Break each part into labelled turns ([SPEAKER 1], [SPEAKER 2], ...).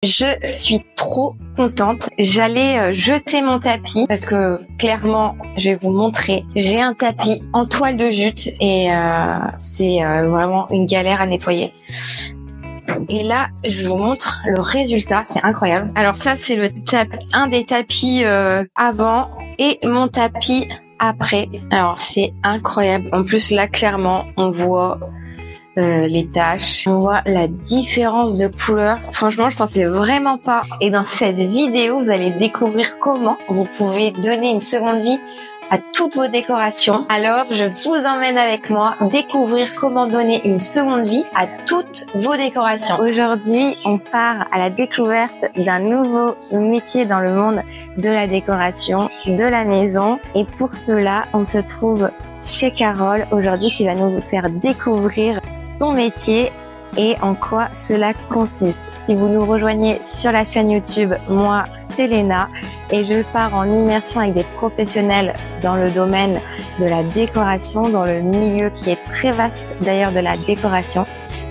[SPEAKER 1] Je suis trop contente. J'allais jeter mon tapis parce que clairement, je vais vous montrer. J'ai un tapis en toile de jute et c'est vraiment une galère à nettoyer. Et là, je vous montre le résultat. C'est incroyable. Alors ça, c'est un des tapis avant et mon tapis après. Alors c'est incroyable. En plus là, clairement, on voit les taches, on voit la différence de couleur. Franchement, je pensais vraiment pas. Et dans cette vidéo, vous allez découvrir comment vous pouvez donner une seconde vie à toutes vos décorations. Alors, je vous emmène avec moi découvrir comment donner une seconde vie à toutes vos décorations. Aujourd'hui, on part à la découverte d'un nouveau métier dans le monde de la décoration, de la maison. Et pour cela, on se trouve chez Carole aujourd'hui qui va nous faire découvrir son métier et en quoi cela consiste. Si vous nous rejoignez sur la chaîne YouTube, moi c'est Léna et je pars en immersion avec des professionnels dans le domaine de la décoration, dans le milieu qui est très vaste d'ailleurs de la décoration.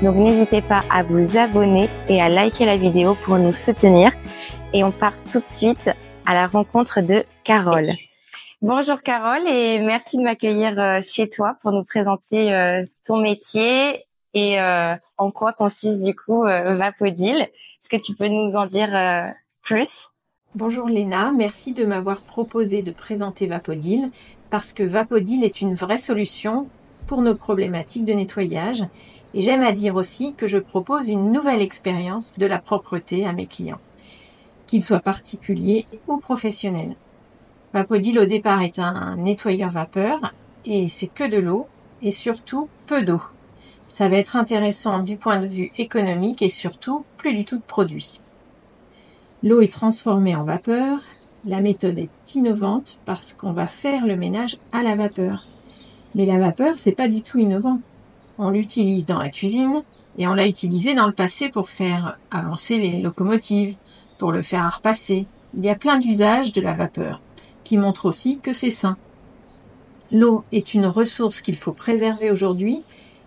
[SPEAKER 1] Donc n'hésitez pas à vous abonner et à liker la vidéo pour nous soutenir. Et on part tout de suite à la rencontre de Carole. Bonjour Carole et merci de m'accueillir chez toi pour nous présenter ton métier et en quoi consiste du coup Vapodil. Est-ce que tu peux nous en dire plus?
[SPEAKER 2] Bonjour Léna, merci de m'avoir proposé de présenter Vapodil parce que Vapodil est une vraie solution pour nos problématiques de nettoyage et j'aime à dire aussi que je propose une nouvelle expérience de la propreté à mes clients, qu'ils soient particuliers ou professionnels. Vapodil au départ est un nettoyeur vapeur et c'est que de l'eau et surtout peu d'eau. Ça va être intéressant du point de vue économique et surtout plus du tout de produits. L'eau est transformée en vapeur. La méthode est innovante parce qu'on va faire le ménage à la vapeur. Mais la vapeur, c'est pas du tout innovant. On l'utilise dans la cuisine et on l'a utilisé dans le passé pour faire avancer les locomotives, pour le faire repasser. Il y a plein d'usages de la vapeur qui montrent aussi que c'est sain. L'eau est une ressource qu'il faut préserver aujourd'hui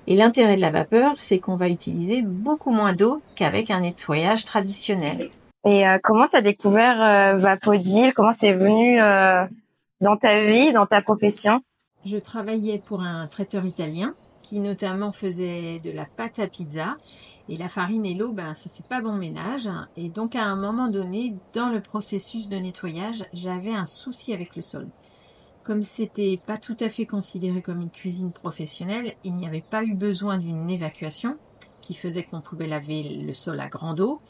[SPEAKER 2] et l'intérêt de la vapeur, c'est qu'on va utiliser beaucoup moins d'eau qu'avec un nettoyage traditionnel.
[SPEAKER 1] Et comment tu as découvert Vapodil? Comment c'est venu dans ta vie, dans ta profession?
[SPEAKER 2] Je travaillais pour un traiteur italien qui notamment faisait de la pâte à pizza et la farine et l'eau, ça fait pas bon ménage. Et donc à un moment donné, dans le processus de nettoyage, j'avais un souci avec le sol. Comme c'était pas tout à fait considéré comme une cuisine professionnelle, il n'y avait pas eu besoin d'une évacuation qui faisait qu'on pouvait laver le sol à grande eau.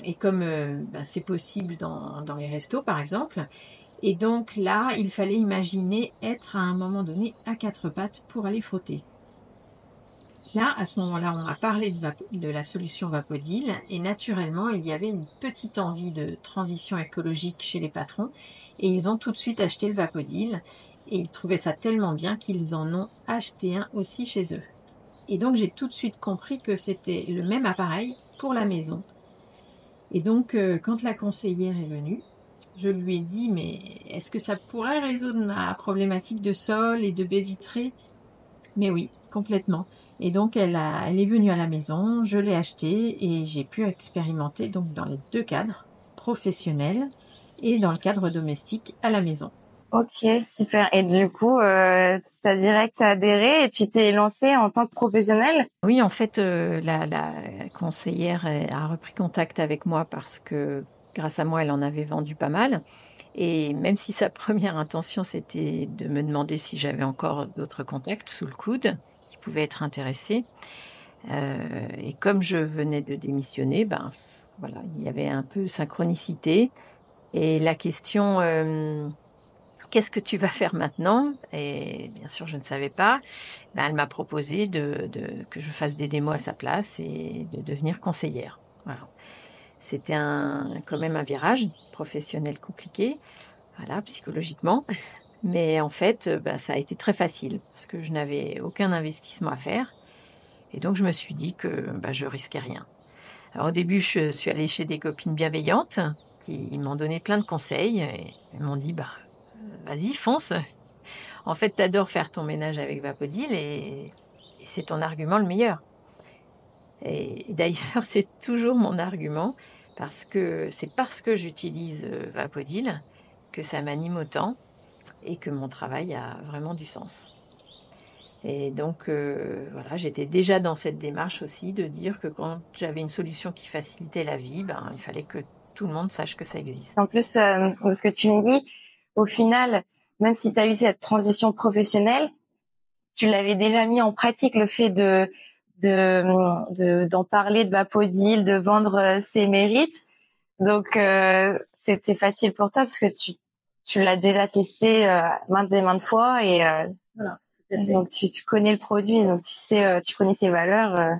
[SPEAKER 2] Et comme c'est possible dans les restos par exemple, et donc là il fallait imaginer être à un moment donné à quatre pattes pour aller frotter. Là à ce moment-là on m'a parlé de la solution Vapodil et naturellement il y avait une petite envie de transition écologique chez les patrons et ils ont tout de suite acheté le Vapodil et ils trouvaient ça tellement bien qu'ils en ont acheté un aussi chez eux. Et donc j'ai tout de suite compris que c'était le même appareil pour la maison. Et donc, quand la conseillère est venue, je lui ai dit « Mais est-ce que ça pourrait résoudre ma problématique de sol et de baies vitrées ?» Mais oui, complètement. Et donc, elle est venue à la maison, je l'ai acheté et j'ai pu expérimenter donc dans les deux cadres, professionnels et dans le cadre domestique à la maison.
[SPEAKER 1] Ok, super. Et du coup, t'as direct adhéré et tu t'es lancée en tant que professionnelle?
[SPEAKER 2] Oui, en fait, la conseillère a repris contact avec moi parce que grâce à moi, elle en avait vendu pas mal. Et même si sa première intention, c'était de me demander si j'avais encore d'autres contacts sous le coude qui pouvaient être intéressés. Et comme je venais de démissionner, voilà, il y avait un peu synchronicité. Et la question qu'est-ce que tu vas faire maintenant? Et bien sûr, je ne savais pas. Elle m'a proposé que je fasse des démos à sa place et de devenir conseillère. Voilà. C'était quand même un virage professionnel compliqué, voilà, psychologiquement. Mais en fait, ça a été très facile parce que je n'avais aucun investissement à faire. Et donc, je me suis dit que je risquais rien. Alors, au début, je suis allée chez des copines bienveillantes qui m'ont donné plein de conseils et elles m'ont dit vas-y, fonce. En fait, t'adores faire ton ménage avec Vapodil et c'est ton argument le meilleur. Et d'ailleurs, c'est toujours mon argument, parce que j'utilise Vapodil que ça m'anime autant et que mon travail a vraiment du sens. Et donc, voilà, j'étais déjà dans cette démarche aussi de dire que quand j'avais une solution qui facilitait la vie, il fallait que tout le monde sache que ça existe.
[SPEAKER 1] En plus, ce que tu me dis, au final, même si tu as eu cette transition professionnelle, tu l'avais déjà mis en pratique, le fait d'en parler de Vapodil, de vendre ses mérites. Donc, c'était facile pour toi parce que tu l'as déjà testé maintes et maintes fois et
[SPEAKER 2] Voilà.
[SPEAKER 1] donc tu connais le produit, donc tu sais, tu connais ses valeurs.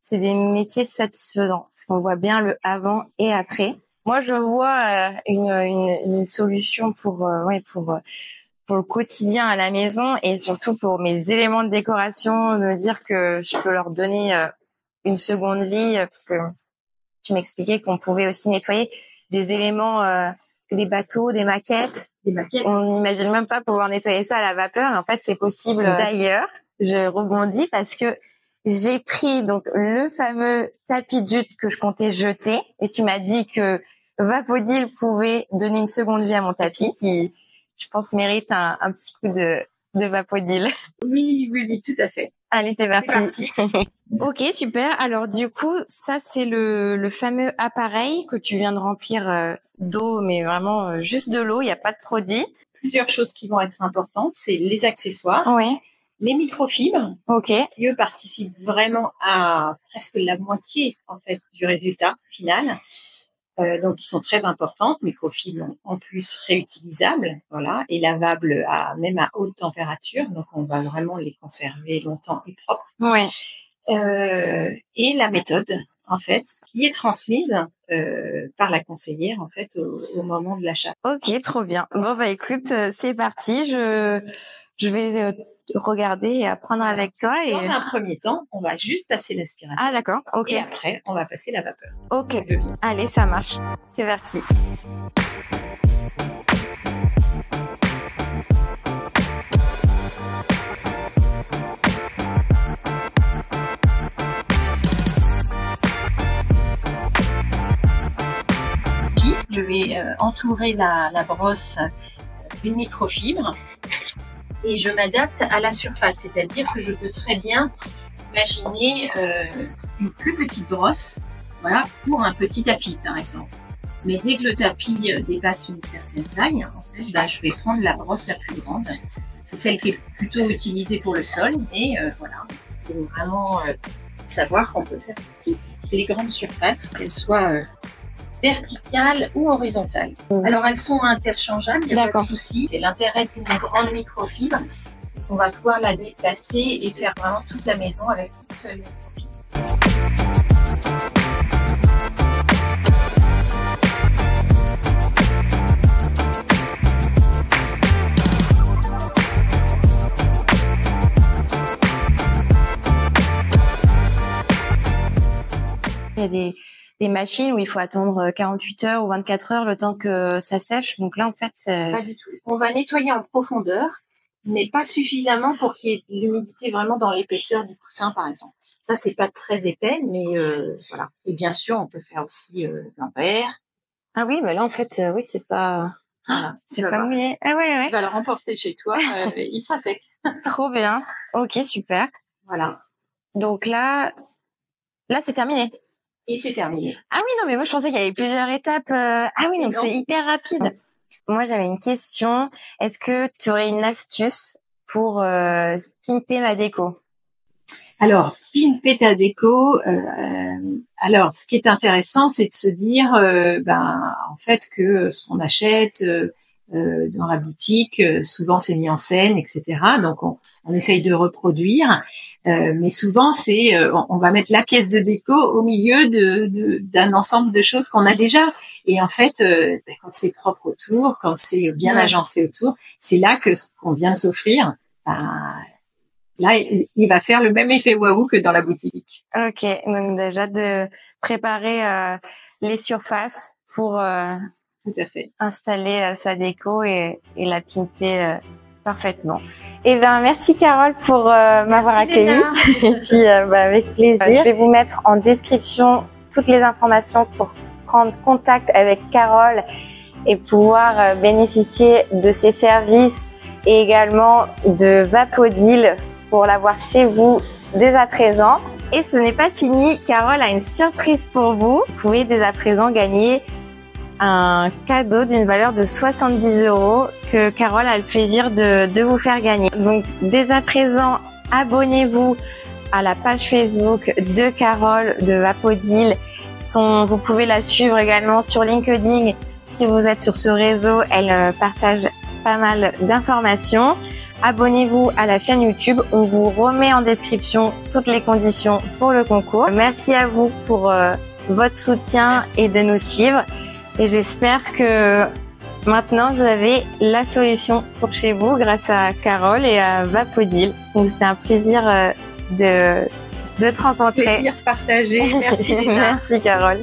[SPEAKER 1] C'est des métiers satisfaisants parce qu'on voit bien le avant et après. Moi, je vois une solution pour le quotidien à la maison et surtout pour mes éléments de décoration, me dire que je peux leur donner une seconde vie parce que tu m'expliquais qu'on pouvait aussi nettoyer des éléments, des bateaux, des maquettes. On n'imagine même pas pouvoir nettoyer ça à la vapeur. En fait, c'est possible. D'ailleurs, je rebondis parce que j'ai pris donc le fameux tapis de jute que je comptais jeter et tu m'as dit que Vapodil pouvait donner une seconde vie à mon tapis qui, je pense, mérite un petit coup de Vapodil.
[SPEAKER 2] Oui, tout à fait.
[SPEAKER 1] Allez, c'est parti. Ok, super. Alors du coup, ça c'est le fameux appareil que tu viens de remplir d'eau, mais vraiment juste de l'eau, il n'y a pas de produit.
[SPEAKER 3] Plusieurs choses qui vont être importantes, c'est les accessoires,
[SPEAKER 1] Ouais.
[SPEAKER 3] les microfibres,
[SPEAKER 1] Ok.
[SPEAKER 3] qui eux participent vraiment à presque la moitié en fait du résultat final. Donc, ils sont très importantes, microfibres en plus réutilisables, voilà, et lavables même à haute température. Donc, on va vraiment les conserver longtemps et propres.
[SPEAKER 1] Ouais.
[SPEAKER 3] Et la méthode, en fait, qui est transmise par la conseillère, en fait, au moment de l'achat.
[SPEAKER 1] Ok, trop bien. Bon bah écoute, c'est parti. Je vais regarder et apprendre avec toi. Et...
[SPEAKER 3] Dans un premier temps, on va juste passer l'aspirateur.
[SPEAKER 1] Ah d'accord. Ok.
[SPEAKER 3] Et après, on va passer la vapeur.
[SPEAKER 1] Ok. Allez, ça marche. C'est parti.
[SPEAKER 3] Je vais entourer la brosse d'une microfibre et je m'adapte à la surface, c'est-à-dire que je peux très bien imaginer une plus petite brosse, voilà, pour un petit tapis par exemple. Mais dès que le tapis dépasse une certaine taille, en fait, je vais prendre la brosse la plus grande. C'est celle qui est plutôt utilisée pour le sol, mais voilà, il faut vraiment savoir qu'on peut faire les grandes surfaces, qu'elles soient verticales ou horizontales. Alors elles sont interchangeables, il n'y a pas de souci. Et l'intérêt d'une grande microfibre, c'est qu'on va pouvoir la déplacer et faire vraiment toute la maison avec une seule microfibre.
[SPEAKER 1] Il y a des machines où il faut attendre 48 heures ou 24 heures le temps que ça sèche. Donc là, en fait, c'est...
[SPEAKER 3] Pas du tout. On va nettoyer en profondeur, mais pas suffisamment pour qu'il y ait de l'humidité vraiment dans l'épaisseur du coussin, par exemple. Ça, c'est pas très épais, mais voilà. Et bien sûr, on peut faire aussi d'un verre.
[SPEAKER 1] Ah oui, mais là, en fait, oui, c'est pas...
[SPEAKER 3] Voilà,
[SPEAKER 1] c'est pas mouillé. Ah ouais.
[SPEAKER 3] Tu vas le remporter chez toi, il sera sec.
[SPEAKER 1] Trop bien. Ok, super.
[SPEAKER 3] Voilà.
[SPEAKER 1] Donc là, c'est terminé.
[SPEAKER 3] Et c'est terminé.
[SPEAKER 1] Ah oui, non, mais moi, je pensais qu'il y avait plusieurs étapes. Ah oui, donc c'est hyper rapide. Moi, j'avais une question. Est-ce que tu aurais une astuce pour pimper ma déco?
[SPEAKER 3] Alors, pimper ta déco. Alors, ce qui est intéressant, c'est de se dire, en fait, que ce qu'on achète dans la boutique, souvent c'est mis en scène, etc. Donc, on essaye de reproduire, mais souvent c'est, on va mettre la pièce de déco au milieu d'un ensemble de choses qu'on a déjà. Et en fait, quand c'est propre autour, quand c'est bien agencé autour, c'est là que ce qu'on vient de s'offrir. Là, il va faire le même effet waouh que dans la boutique.
[SPEAKER 1] Ok, donc déjà de préparer les surfaces pour
[SPEAKER 3] tout à fait
[SPEAKER 1] installer sa déco et la pimper Parfaitement. Eh ben, merci Carole pour m'avoir accueillie. Et puis, avec plaisir. Je vais vous mettre en description toutes les informations pour prendre contact avec Carole et pouvoir bénéficier de ses services et également de Vapodil pour l'avoir chez vous dès à présent. Et ce n'est pas fini, Carole a une surprise pour vous. Vous pouvez dès à présent gagner un cadeau d'une valeur de 70 € que Carole a le plaisir de vous faire gagner. Donc dès à présent, abonnez-vous à la page Facebook de Carole de Vapodil. Vous pouvez la suivre également sur LinkedIn. Si vous êtes sur ce réseau, elle partage pas mal d'informations. Abonnez-vous à la chaîne YouTube. On vous remet en description toutes les conditions pour le concours. Merci à vous pour votre soutien et de nous suivre. Et j'espère que maintenant vous avez la solution pour chez vous grâce à Carole et à Vapodil. Donc c'était un plaisir de te rencontrer.
[SPEAKER 3] Plaisir partagé. Merci Léna.
[SPEAKER 1] Merci Carole.